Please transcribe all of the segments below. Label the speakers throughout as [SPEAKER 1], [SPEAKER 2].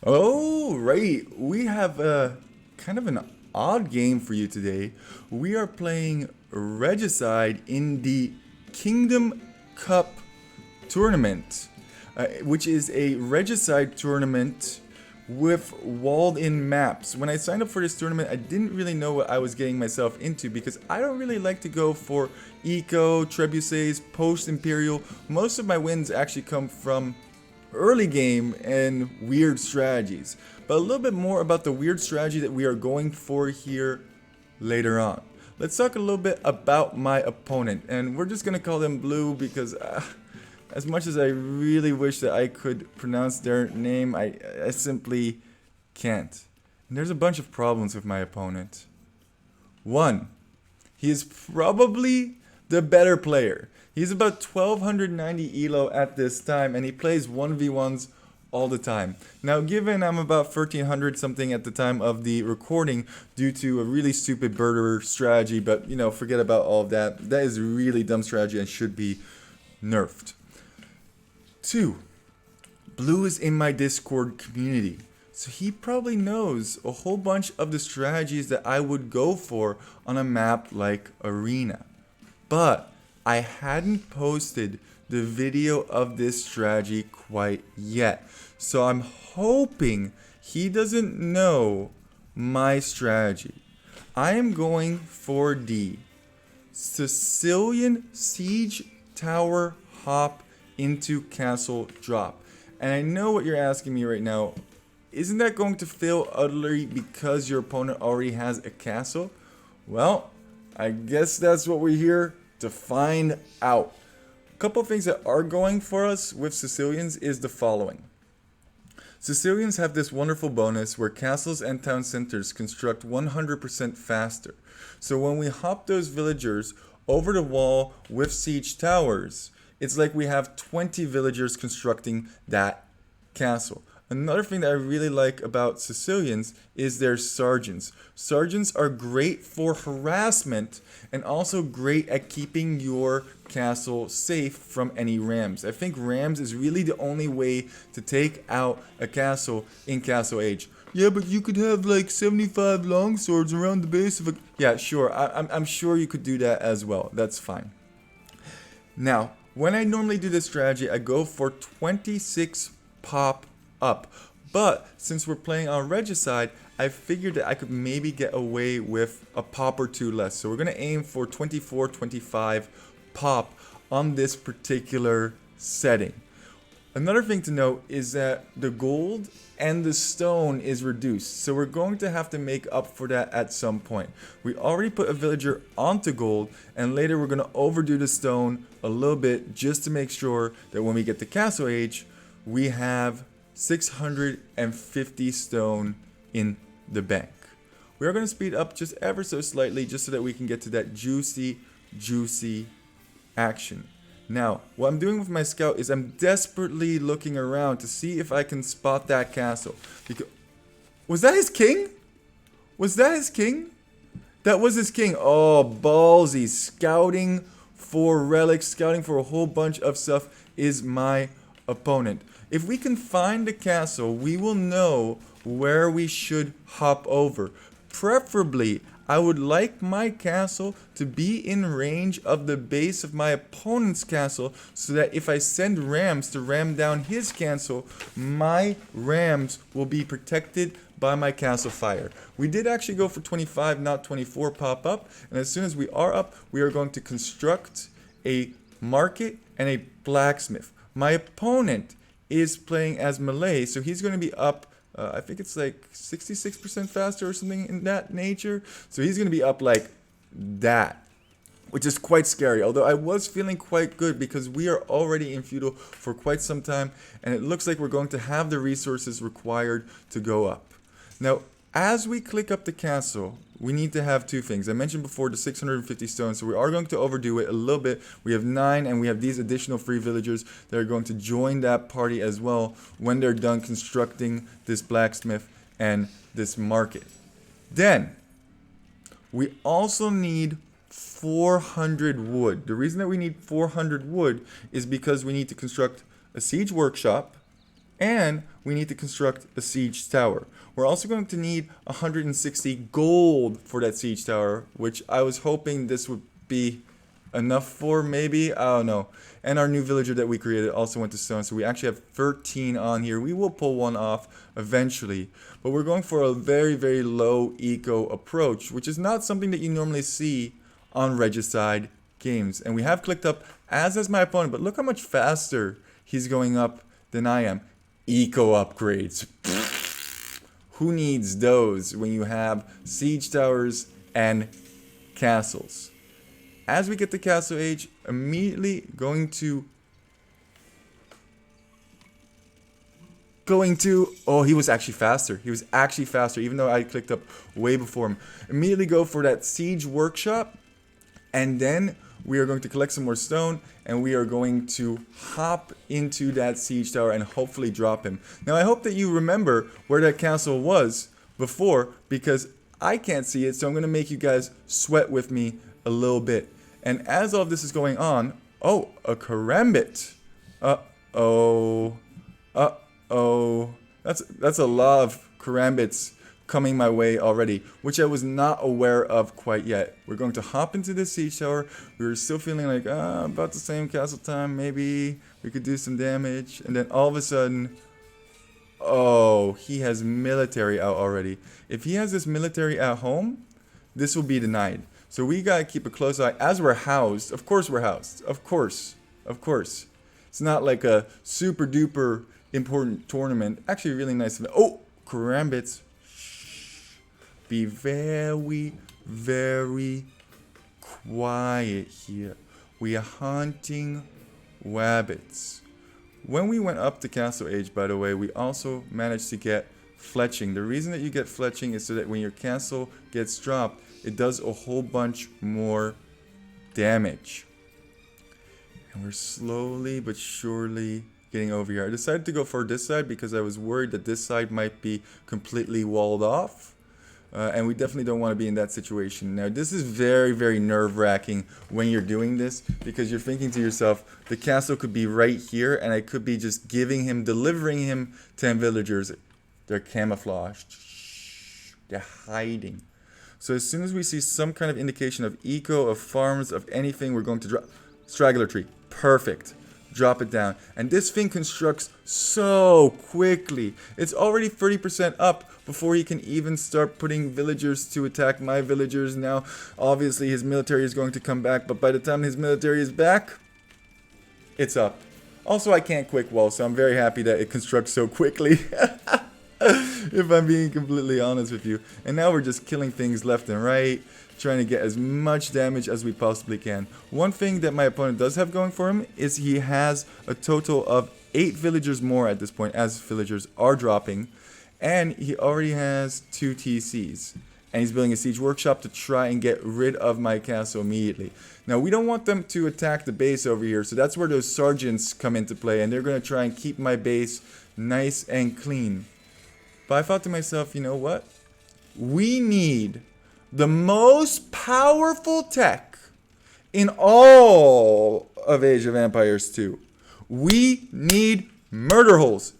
[SPEAKER 1] Oh, right. We have a kind of an odd game for you today. We are playing Regicide in the Kingdom Cup tournament, which is a Regicide tournament with walled-in maps. When I signed up for this tournament, I didn't really know what I was getting myself into because I don't really like to go for eco, trebuchets, post-imperial. Most of my wins actually come from early game and weird strategies. But a little bit more about the weird strategy that we are going for here later on. Let's talk a little bit about my opponent, and we're just gonna call them Blue because as much as I really wish that I could pronounce their name, I simply can't. And there's a bunch of problems with my opponent. One, he is probably the better player. He's about 1290 elo at this time, and he plays 1v1s all the time. Now, given I'm about 1300 something at the time of the recording due to a really stupid birder strategy, but forget about all of that. That is a really dumb strategy and should be nerfed. Two, Blue is in my Discord community. So he probably knows a whole bunch of the strategies that I would go for on a map like Arena. But I hadn't posted the video of this strategy quite yet. So I'm hoping he doesn't know my strategy. I am going for the Sicilian Siege Tower Hop into Castle Drop. And I know what you're asking me right now. Isn't that going to fail utterly because your opponent already has a castle? Well, I guess that's what we're here to find out. A couple of things that are going for us with Sicilians is the following. Sicilians have this wonderful bonus where castles and town centers construct 100% faster. So when we hop those villagers over the wall with siege towers, it's like we have 20 villagers constructing that castle. Another thing that I really like about Sicilians is their sergeants. Sergeants are great for harassment and also great at keeping your castle safe from any rams. I think rams is really the only way to take out a castle in Castle Age. Yeah, but you could have like 75 longswords around the base of a... Yeah, sure. I'm sure you could do that as well. That's fine. Now, when I normally do this strategy, I go for 26 pop up. But since we're playing on Regicide, I figured that I could maybe get away with a pop or two less. So we're going to aim for 24, 25 pop on this particular setting. Another thing to note is that the gold and the stone is reduced. So we're going to have to make up for that at some point. We already put a villager onto gold, and later we're going to overdo the stone a little bit just to make sure that when we get to Castle Age, we have 650 stone in the bank. We are going to speed up just ever so slightly just so that we can get to that juicy action. Now, what I'm doing with my scout is I'm desperately looking around to see if I can spot that castle. Was that his king? Was that his king? That was his king. Oh, ballsy. Scouting for relics, scouting for a whole bunch of stuff is my opponent. If we can find the castle, we will know where we should hop over. Preferably, I would like my castle to be in range of the base of my opponent's castle so that if I send rams to ram down his castle, my rams will be protected by my castle fire. We did actually go for 25, not 24 pop up, and as soon as we are up, we are going to construct a market and a blacksmith. My opponent is playing as melee, so he's going to be up, I think it's like 66% faster or something in that nature. So he's going to be up like that, which is quite scary. Although I was feeling quite good because we are already in feudal for quite some time, and it looks like we're going to have the resources required to go up. Now, as we click up the castle, we need to have two things. I mentioned before the 650 stones, so we are going to overdo it a little bit. We have 9, and we have these additional free villagers that are going to join that party as well when they're done constructing this blacksmith and this market. Then, we also need 400 wood. The reason that we need 400 wood is because we need to construct a siege workshop, And we need to construct a siege tower. We're also going to need 160 gold for that siege tower, which I was hoping this would be enough for, maybe. I don't know. And our new villager that we created also went to stone, so we actually have 13 on here. We will pull one off eventually, but we're going for a very, very low eco approach, which is not something that you normally see on regicide games. And we have clicked up, as has my opponent, but look how much faster he's going up than I am. Eco upgrades. Who needs those when you have siege towers and castles? As we get to castle age, immediately going to, oh, he was actually faster. He was actually faster, even though I clicked up way before him. Immediately go for that siege workshop, and then we are going to collect some more stone, and we are going to hop into that siege tower and hopefully drop him. Now, I hope that you remember where that castle was before, because I can't see it, so I'm going to make you guys sweat with me a little bit. And as all of this is going on, oh, a karambit. Uh-oh. Uh-oh. That's a lot of karambits coming my way already, which I was not aware of quite yet. We're going to hop into this siege tower. We were still feeling like, about the same castle time, maybe we could do some damage. And then all of a sudden, oh, he has military out already. If he has this military at home, this will be denied. So we gotta keep a close eye as we're housed. Of course we're housed. Of course. Of course. It's not like a super duper important tournament. Actually really nice. Oh, karambits. Be very, very quiet here. We are hunting rabbits. When we went up to castle age, by the way, we also managed to get fletching. The reason that you get fletching is so that when your castle gets dropped, it does a whole bunch more damage. And we're slowly but surely getting over here. I decided to go for this side because I was worried that this side might be completely walled off. And we definitely don't want to be in that situation. Now, this is very, very nerve-wracking when you're doing this, because you're thinking to yourself, the castle could be right here, and I could be just delivering him 10 villagers. They're camouflaged. They're hiding. So as soon as we see some kind of indication of eco, of farms, of anything, we're going to drop. Straggler tree. Perfect. Drop it down. And this thing constructs so quickly. It's already 30% up before he can even start putting villagers to attack my villagers. Now, obviously, his military is going to come back, but by the time his military is back, it's up. Also, I can't quick wall, so I'm very happy that it constructs so quickly. If I'm being completely honest with you. And now we're just killing things left and right, trying to get as much damage as we possibly can. One thing that my opponent does have going for him is he has a total of 8 villagers more at this point, as villagers are dropping. And he already has 2 TCs. And he's building a siege workshop to try and get rid of my castle immediately. Now, we don't want them to attack the base over here, so that's where those sergeants come into play. And they're going to try and keep my base nice and clean. But I thought to myself, you know what? We need the most powerful tech in all of Age of Empires 2. We need murder holes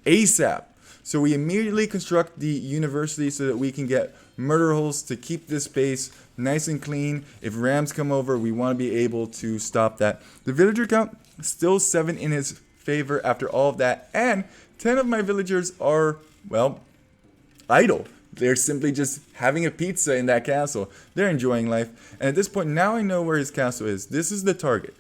[SPEAKER 1] ASAP. So we immediately construct the university so that we can get murder holes to keep this base nice and clean. If rams come over, we want to be able to stop that. The villager count, still 7 in his favor after all of that. And 10 of my villagers are, well, idle. They're simply just having a pizza in that castle. They're enjoying life. And at this point, now I know where his castle is. This is the target.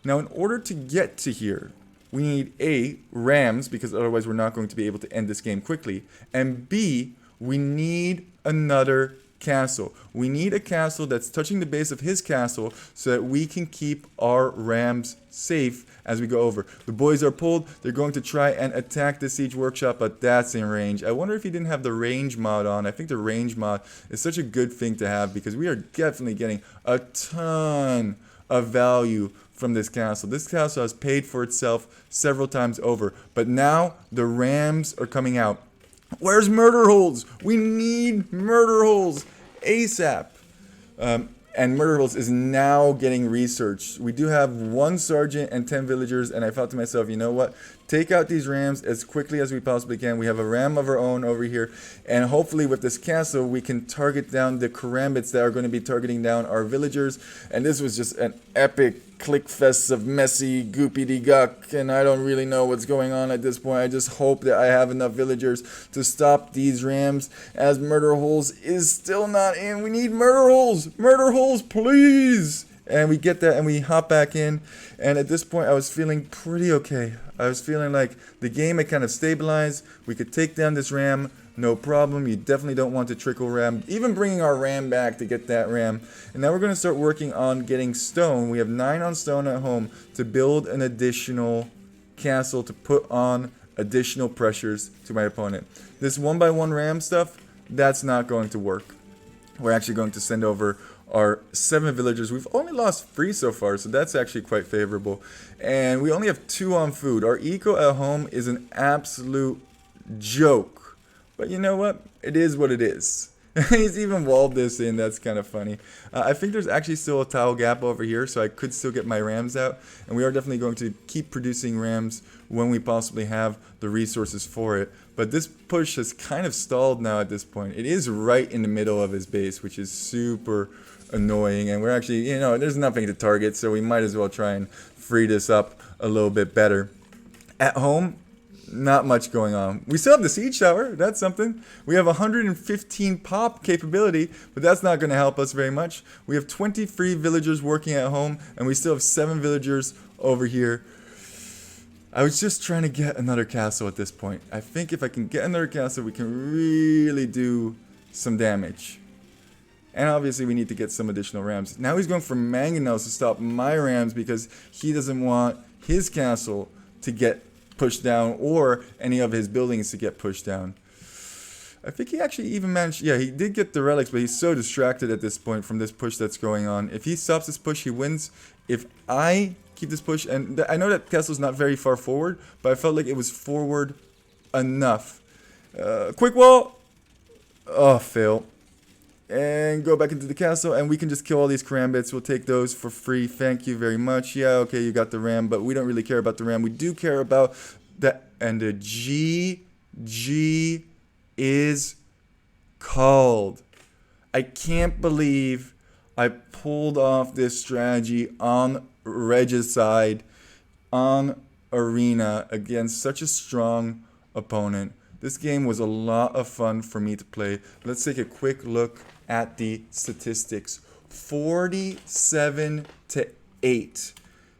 [SPEAKER 1] Now, in order to get to here, we need A, rams, because otherwise we're not going to be able to end this game quickly. And B, we need another castle. We need a castle that's touching the base of his castle so that we can keep our rams safe as we go over. The boys are pulled. They're going to try and attack the siege workshop, but that's in range. I wonder if he didn't have the range mod on. I think the range mod is such a good thing to have because we are definitely getting a ton of value from this castle. This castle has paid for itself several times over, but now the rams are coming out. Where's murder holes? We need murder holes ASAP. And Murder Holes is now getting researched. We do have 1 sergeant and 10 villagers, and I thought to myself, you know what? Take out these rams as quickly as we possibly can. We have a ram of our own over here, and hopefully with this castle, we can target down the karambits that are going to be targeting down our villagers. And this was just an epic click fest of messy goopy-de-guck, and I don't really know what's going on at this point. I just hope that I have enough villagers to stop these rams, as Murder Holes is still not in. We need Murder Holes! Murder Holes, please! And we get that and we hop back in, and at this point I was feeling pretty okay. I was feeling like the game had kind of stabilized. We could take down this ram, no problem. You definitely don't want to trickle ram, even bringing our ram back to get that ram. And now we're going to start working on getting stone. We have 9 on stone at home to build an additional castle to put on additional pressures to my opponent. This 1x1 ram stuff, that's not going to work. We're actually going to send over our 7 villagers. We've only lost 3 so far, so that's actually quite favorable. And we only have 2 on food. Our eco at home is an absolute joke. But you know what? It is what it is. He's even walled this in. That's kind of funny. I think there's actually still a tile gap over here, so I could still get my rams out. And we are definitely going to keep producing rams when we possibly have the resources for it. But this push has kind of stalled now at this point. It is right in the middle of his base, which is super annoying. And we're actually, you know, there's nothing to target, so we might as well try and free this up a little bit better. At home, not much going on. We still have the siege tower. That's something. We have 115 pop capability, but that's not going to help us very much. We have 23 villagers working at home, and we still have 7 villagers over here. I was just trying to get another castle at this point. I think if I can get another castle, we can really do some damage. And obviously we need to get some additional rams. Now he's going for mangonels to stop my rams because he doesn't want his castle to get pushed down or any of his buildings to get pushed down. I think he actually even managed, yeah, he did get the relics, but he's so distracted at this point from this push that's going on. If he stops this push, he wins. If I keep this push, and I know that castle's not very far forward, but I felt like it was forward enough. Quick wall. Oh, fail. And go back into the castle, and we can just kill all these karambits. We'll take those for free. Thank you very much. Yeah, okay, you got the ram, but we don't really care about the ram. We do care about the, and the GG is called. I can't believe I pulled off this strategy on regicide, on arena, against such a strong opponent. This game was a lot of fun for me to play. Let's take a quick look at the statistics. 47-8.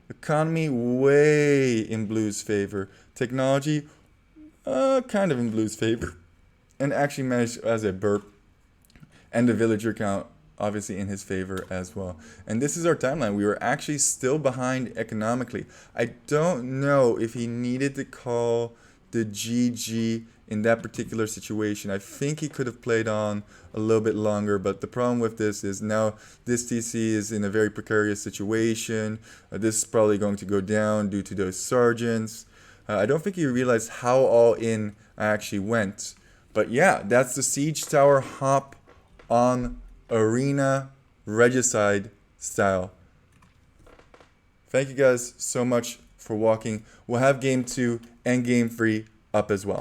[SPEAKER 1] Economy way in Blue's favor. Technology, kind of in Blue's favor. And actually managed as a burp. And the villager count, obviously in his favor as well. And this is our timeline. We were actually still behind economically. I don't know if he needed to call the GG in that particular situation. I think he could have played on a little bit longer, but the problem with this is now this TC is in a very precarious situation. This is probably going to go down due to those sergeants. I don't think he realized how all in I actually went. But yeah, that's the siege tower hop on arena regicide style. Thank you guys so much for walking. We'll have game 2 and game 3 up as well.